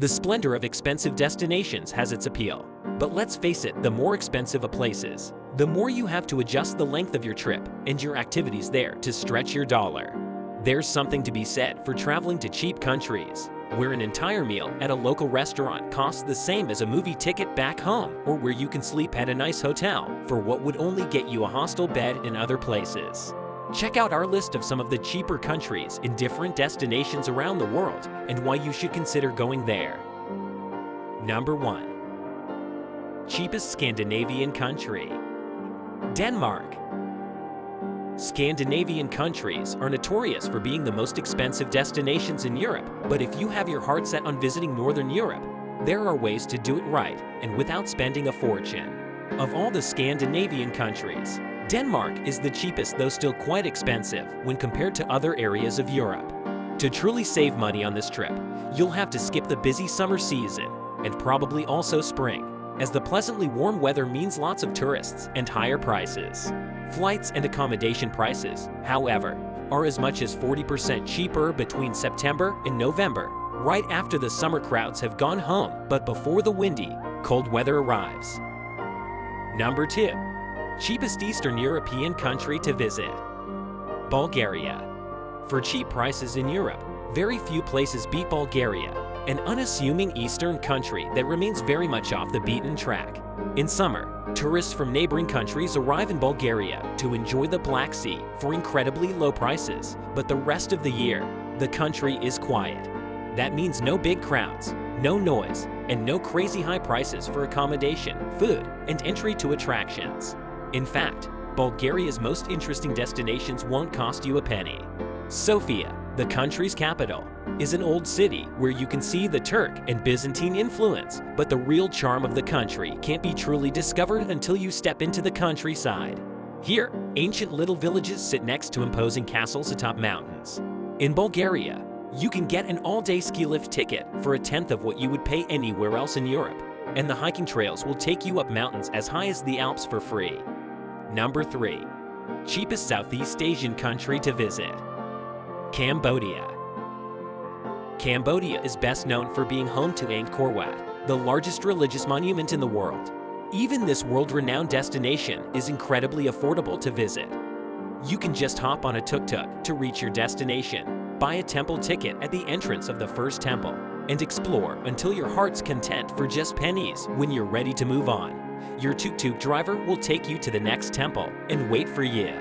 The splendor of expensive destinations has its appeal. But let's face it, the more expensive a place is, the more you have to adjust the length of your trip and your activities there to stretch your dollar. There's something to be said for traveling to cheap countries, where an entire meal at a local restaurant costs the same as a movie ticket back home, or where you can sleep at a nice hotel for what would only get you a hostel bed in other places. Check out our list of some of the cheaper countries in different destinations around the world and why you should consider going there. Number 1. Cheapest Scandinavian country. Denmark. Scandinavian countries are notorious for being the most expensive destinations in Europe, but if you have your heart set on visiting Northern Europe, there are ways to do it right and without spending a fortune. Of all the Scandinavian countries, Denmark is the cheapest, though still quite expensive when compared to other areas of Europe. To truly save money on this trip, you'll have to skip the busy summer season and probably also spring, as the pleasantly warm weather means lots of tourists and higher prices. Flights and accommodation prices, however, are as much as 40% cheaper between September and November, right after the summer crowds have gone home but before the windy, cold weather arrives. Number 2. Cheapest Eastern European country to visit. Bulgaria. For cheap prices in Europe, very few places beat Bulgaria, an unassuming eastern country that remains very much off the beaten track. In summer, tourists from neighboring countries arrive in Bulgaria to enjoy the Black Sea for incredibly low prices, but the rest of the year, the country is quiet. That means no big crowds, no noise, and no crazy high prices for accommodation, food, and entry to attractions. In fact, Bulgaria's most interesting destinations won't cost you a penny. Sofia, the country's capital, is an old city where you can see the Turk and Byzantine influence, but the real charm of the country can't be truly discovered until you step into the countryside. Here, ancient little villages sit next to imposing castles atop mountains. In Bulgaria, you can get an all-day ski lift ticket for a tenth of what you would pay anywhere else in Europe, and the hiking trails will take you up mountains as high as the Alps for free. Number 3. Cheapest Southeast Asian country to visit. Cambodia. Cambodia is best known for being home to Angkor Wat, the largest religious monument in the world. Even this world-renowned destination is incredibly affordable to visit. You can just hop on a tuk-tuk to reach your destination, buy a temple ticket at the entrance of the first temple, and explore until your heart's content for just pennies when you're ready to move on. Your tuk-tuk driver will take you to the next temple and wait for you.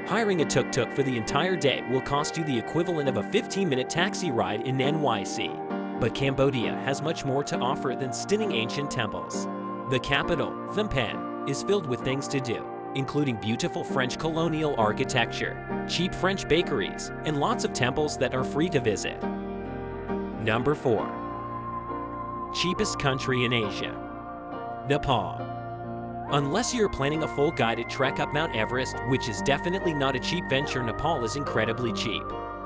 Hiring a tuk-tuk for the entire day will cost you the equivalent of a 15-minute taxi ride in NYC. But Cambodia has much more to offer than stunning ancient temples. The capital, Phnom Penh, is filled with things to do, including beautiful French colonial architecture, cheap French bakeries, and lots of temples that are free to visit. Number 4. Cheapest country in Asia. Nepal. Unless you're planning a full guided trek up Mount Everest, which is definitely not a cheap venture, Nepal is incredibly cheap.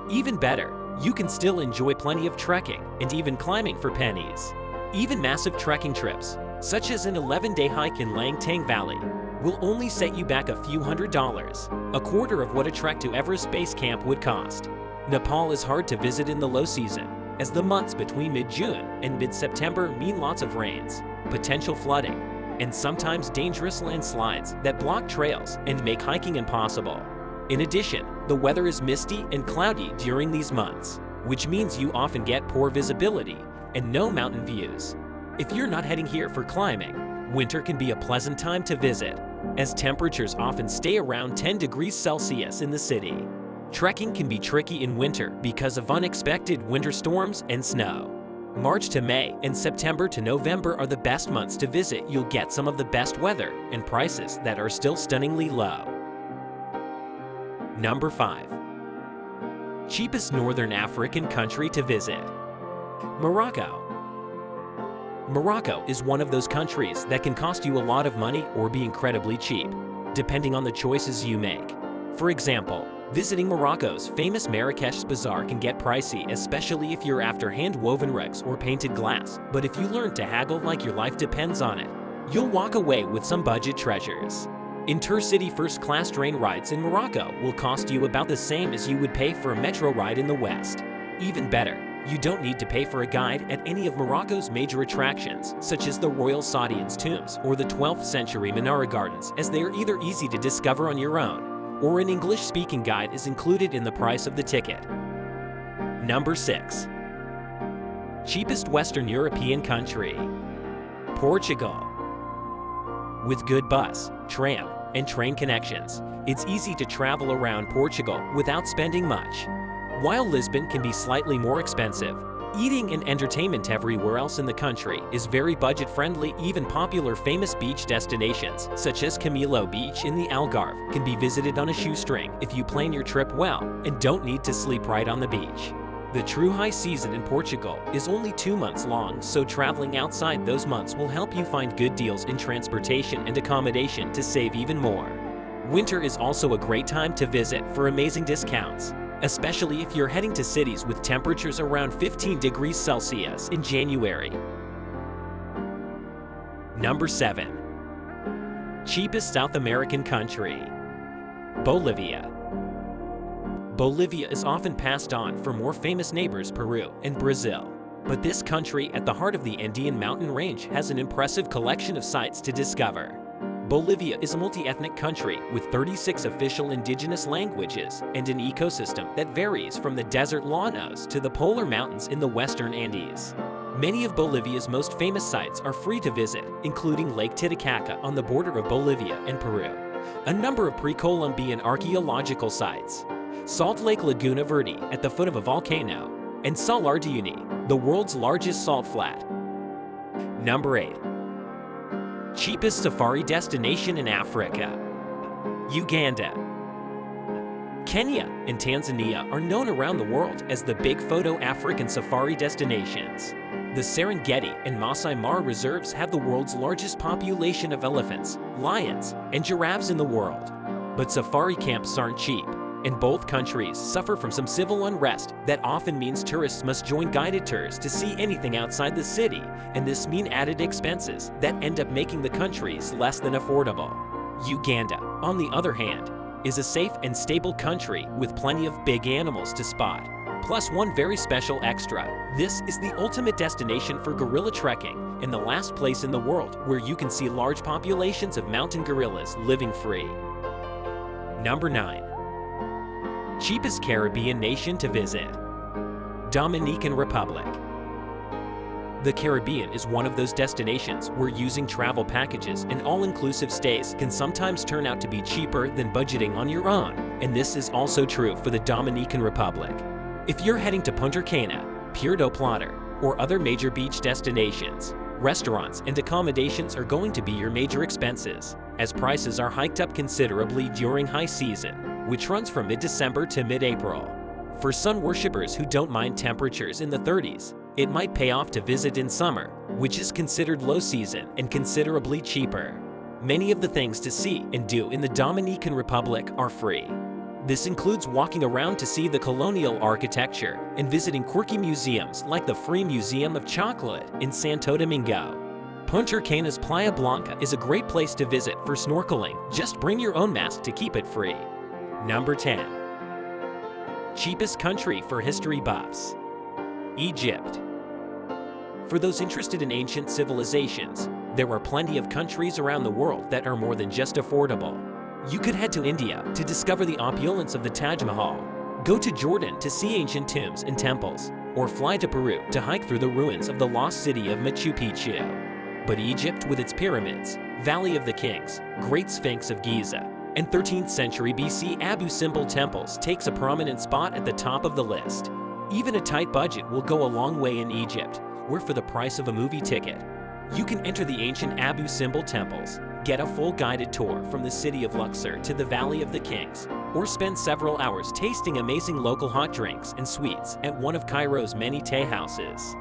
Even better, you can still enjoy plenty of trekking and even climbing for pennies. Even massive trekking trips, such as an 11-day hike in Langtang Valley, will only set you back a few $100s, a quarter of what a trek to Everest Base Camp would cost. Nepal is hard to visit in the low season, as the months between mid-June and mid-September mean lots of rains, potential flooding, and sometimes dangerous landslides that block trails and make hiking impossible. In addition, the weather is misty and cloudy during these months, which means you often get poor visibility and no mountain views. If you're not heading here for climbing, winter can be a pleasant time to visit, as temperatures often stay around 10 degrees Celsius in the city. Trekking can be tricky in winter because of unexpected winter storms and snow. March to May and September to November are the best months to visit. You'll get some of the best weather and prices that are still stunningly low. Number 5. Cheapest Northern African country to visit. Morocco. Morocco is one of those countries that can cost you a lot of money or be incredibly cheap, depending on the choices you make. For example, visiting Morocco's famous Marrakech's Bazaar can get pricey, especially if you're after hand-woven rugs or painted glass, but if you learn to haggle like your life depends on it, you'll walk away with some budget treasures. Intercity first-class train rides in Morocco will cost you about the same as you would pay for a metro ride in the West. Even better, You don't need to pay for a guide at any of Morocco's major attractions, such as the Royal Saadian's tombs or the 12th century Menara Gardens, as they are either easy to discover on your own, or an English-speaking guide is included in the price of the ticket. Number 6. Cheapest Western European country. Portugal. With good bus, tram, and train connections, it's easy to travel around Portugal without spending much. While Lisbon can be slightly more expensive, eating and entertainment everywhere else in the country is very budget-friendly. Even popular famous beach destinations, such as Camilo Beach in the Algarve, can be visited on a shoestring if you plan your trip well and don't need to sleep right on the beach. The true high season in Portugal is only 2 months long, so traveling outside those months will help you find good deals in transportation and accommodation to save even more. Winter is also a great time to visit for amazing discounts, especially if you're heading to cities with temperatures around 15 degrees Celsius in January. Number 7. Cheapest South American country. Bolivia. Bolivia is often passed on for more famous neighbors Peru and Brazil. But this country at the heart of the Andean mountain range has an impressive collection of sights to discover. Bolivia is a multi-ethnic country with 36 official indigenous languages and an ecosystem that varies from the desert llanos to the polar mountains in the western Andes. Many of Bolivia's most famous sites are free to visit, including Lake Titicaca on the border of Bolivia and Peru, a number of pre-Columbian archaeological sites, Salt Lake Laguna Verde at the foot of a volcano, and Salar de Uyuni, the world's largest salt flat. Number 8. Cheapest safari destination in Africa. Uganda. Kenya and Tanzania are known around the world as the big photo African safari destinations. The Serengeti and Masai Mara reserves have the world's largest population of elephants, lions, and giraffes in the world. But safari camps aren't cheap, and both countries suffer from some civil unrest that often means tourists must join guided tours to see anything outside the city, and this means added expenses that end up making the countries less than affordable. Uganda, on the other hand, is a safe and stable country with plenty of big animals to spot. Plus one very special extra: this is the ultimate destination for gorilla trekking and the last place in the world where you can see large populations of mountain gorillas living free. Number 9. Cheapest Caribbean nation to visit. Dominican Republic. The Caribbean is one of those destinations where using travel packages and all-inclusive stays can sometimes turn out to be cheaper than budgeting on your own, and this is also true for the Dominican Republic. If you're heading to Punta Cana, Puerto do Plata, or other major beach destinations, restaurants and accommodations are going to be your major expenses, as prices are hiked up considerably during high season, which runs from mid-December to mid-April. For sun worshippers who don't mind temperatures in the 30s, it might pay off to visit in summer, which is considered low season and considerably cheaper. Many of the things to see and do in the Dominican Republic are free. This includes walking around to see the colonial architecture and visiting quirky museums like the Free Museum of Chocolate in Santo Domingo. Punta Cana's Playa Blanca is a great place to visit for snorkeling. Just bring your own mask to keep it free. Number 10. Cheapest country for history buffs. Egypt. For those interested in ancient civilizations, there are plenty of countries around the world that are more than just affordable. You could head to India to discover the opulence of the Taj Mahal, go to Jordan to see ancient tombs and temples, or fly to Peru to hike through the ruins of the lost city of Machu Picchu. But Egypt, with its pyramids, Valley of the Kings, Great Sphinx of Giza, and 13th century BC Abu Simbel temples takes a prominent spot at the top of the list. Even a tight budget will go a long way in Egypt, where for the price of a movie ticket, you can enter the ancient Abu Simbel temples, get a full guided tour from the city of Luxor to the Valley of the Kings, or spend several hours tasting amazing local hot drinks and sweets at one of Cairo's many tea houses.